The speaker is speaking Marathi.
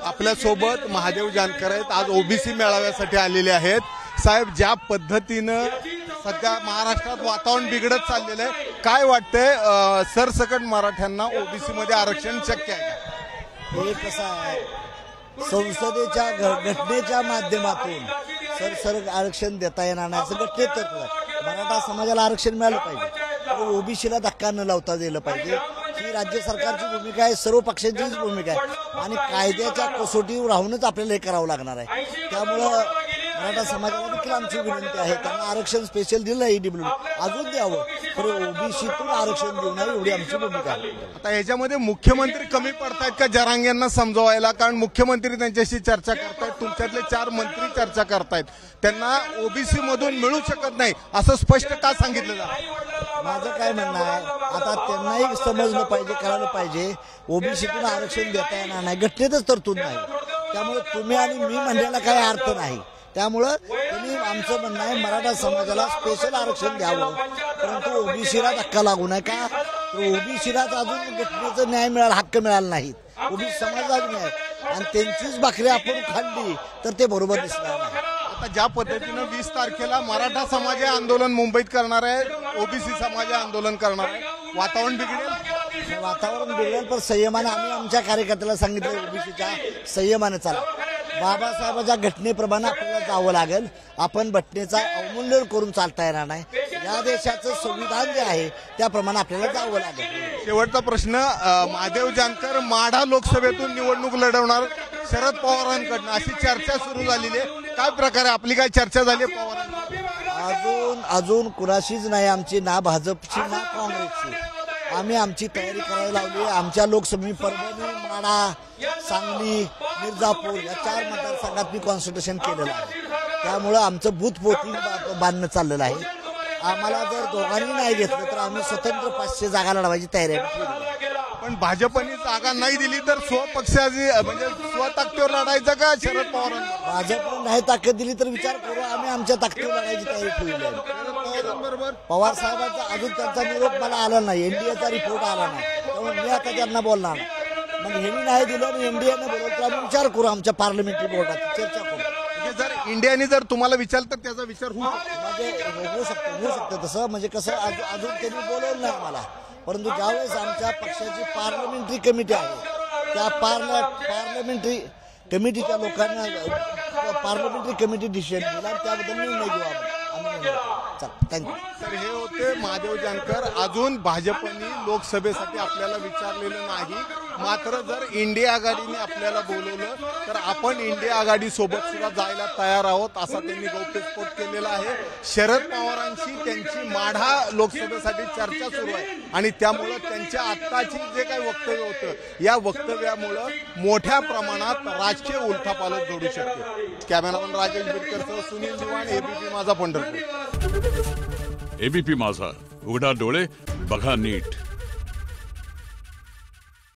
आपल्यासोबत महादेव जानकर आहेत, आज ओबीसी मेळाव्यासाठी आलेले आहेत। साहेब, ज्या पद्धतीनं सध्या महाराष्ट्रात वातावरण बिघडत चाललेलं आहे, काय वाटतंय सरसकट मराठ्यांना ओबीसी मध्ये आरक्षण शक्य आहे का? हे कसं आहे, संसदेच्या घटनेच्या माध्यमातून सरसकट आरक्षण देता येणार नाही असं घटनेत तत्व आहे। मराठा समाजाला आरक्षण मिळालं पाहिजे, ओबीसीला धक्का न लावता दिलं पाहिजे, ही राज्य सरकारची भूमिका आहे, सर्व पक्षांचीच भूमिका आहे आणि कायद्याच्या कसोटीवर राहूनच आपल्याला हे करावं लागणार आहे। त्यामुळं मराठा समाजाला देखील आमची विनंती आहे, त्यांना आरक्षण स्पेशल दिलं ईडब्ल्यू अजून द्यावं, पण ओबीसीतून आरक्षण देऊ नये एवढी आमची भूमिका आहे। आता याच्यामध्ये मुख्यमंत्री कमी पडतायत का जरांगेंना समजवायला? कारण मुख्यमंत्री त्यांच्याशी चर्चा करतायत, तुमच्यातले 4 मंत्री चर्चा करतायत, त्यांना ओबीसी मधून मिळू शकत नाही असं स्पष्ट का सांगितलं जातं? माझं काय म्हणणं आहे, आता त्यांनाही समजलं पाहिजे, कळालं पाहिजे, ओबीसीतून आरक्षण देता येणार नाही, घटनेतच तरतूद नाही, त्यामुळे तुम्ही आणि मी म्हणण्याला काही अर्थ नाही। त्यामुळं तुम्ही आमचं म्हणणं आहे मराठा समाजाला स्पेशल आरक्षण द्यावं, परंतु ओबीसीला धक्का लागू नये का? ओबीसीलाच अजून घटनेचा न्याय मिळाला, हक्क मिळाला नाही, ओबीसी समाजाला न्याय आणि त्यांचीच भाकरी आपण खाल्ली तर ते बरोबर दिसणार नाही। आता ज्या पद्धतीनं 20 तारखेला मराठा समाज आंदोलन मुंबईत करणार आहे, ओबीसी समाज आंदोलन करणार आहे, वातावरण बिघडेल? वातावरण बिघडेल, पण संयमाने आम्ही आमच्या कार्यकर्त्याला सांगितलं ओबीसीच्या संयमाने चला, बाबासाहेबांच्या घटनेप्रमाणे आपल्याला जावं लागेल, आपण घटनेचा अवमूल्यन करून चालता येणार नाही, या देशाचं संविधान जे आहे त्याप्रमाणे आपल्याला जावं लागेल। शेवटचा प्रश्न, महादेव जानकर माढा लोकसभेतून निवडणूक लढवणार शरद पवारांकडनं अशी चर्चा सुरू झालेली आहे, काय प्रकारे आपली काय चर्चा झाली पवारांची? अजून कुणाशीच नाही आमची, ना भाजपची ना काँग्रेसची, आम्ही आमची तयारी करायला लावली। आमच्या लोकसभे परभणी, माढा, सांगली, मिर्जापूर या 4 मतदारसंघात मी कॉन्सन्ट्रेशन केलेलं आहे, त्यामुळं आमचं बूथपोटी बांधणं चाललेलं आहे। आम्हाला जर दोघांनी नाही घेतलं तर आम्ही स्वतंत्र 500 जागा लढवायची तयारी आहे। पण भाजपने जागा नाही दिली तर स्वपक्षाची म्हणजे स्वताकदीवर लढायचं का शरद पवारांना? भाजपने नाही ताकद दिली तर विचार करू, आम्ही आमच्या ताकदीवर लढायची तयारी ठेवली आहे। पवार साहेबांचा अजून त्यांचा निरोप मला आला नाही, एनडीएचा रिपोर्ट आला नाही, त्यामुळे मी आता त्यांना बोलणार, मग ह्यांनी नाही दिलं आणि एनडीएने बोलवलं तर आम्ही विचार करू, आमच्या पार्लमेंटरी बोर्डात चर्चा करू। जर इंडियाने जर तुम्हाला विचारलं तर त्याचा विचार होऊ शकतो तसं, म्हणजे कसं अजून त्यांनी बोलवलं नाही मला, परंतु ज्यावेळेस आमच्या पक्षाची पार्लमेंटरी कमिटी आहे त्या पार्लमेंटरी कमिटीच्या लोकांना पार्लमेंटरी कमिटी डिसिजन दिला, त्याबद्दल निर्णय घेऊ आम्ही। थँक्यू। तर हे होते महादेव जानकर। अजून भाजपने लोकसभेसाठी आपल्याला विचारलेलं नाही, मात्र जर इंडिया आघाडीने आपल्याला बोलवलं तर आपण इंडिया आघाडी सोबत सुद्धा जायला तयार आहोत असा त्यांनी गौप्यस्फोट केलेला आहे। शरद पवारांची त्यांची माढा लोकसभेसाठी चर्चा सुरू आहे आणि त्यामुळं त्यांच्या आत्ताची जे काही वक्तव्य होतं या वक्तव्यामुळं मोठ्या प्रमाणात राजकीय उलथापालथ घडू शकते। कॅमेरामन राजेश बिडकरसह सुनील दिवाण, एबीपी माझा, पंढरपूर। एबीपी माझा, उघडा डोळे बघा नीट।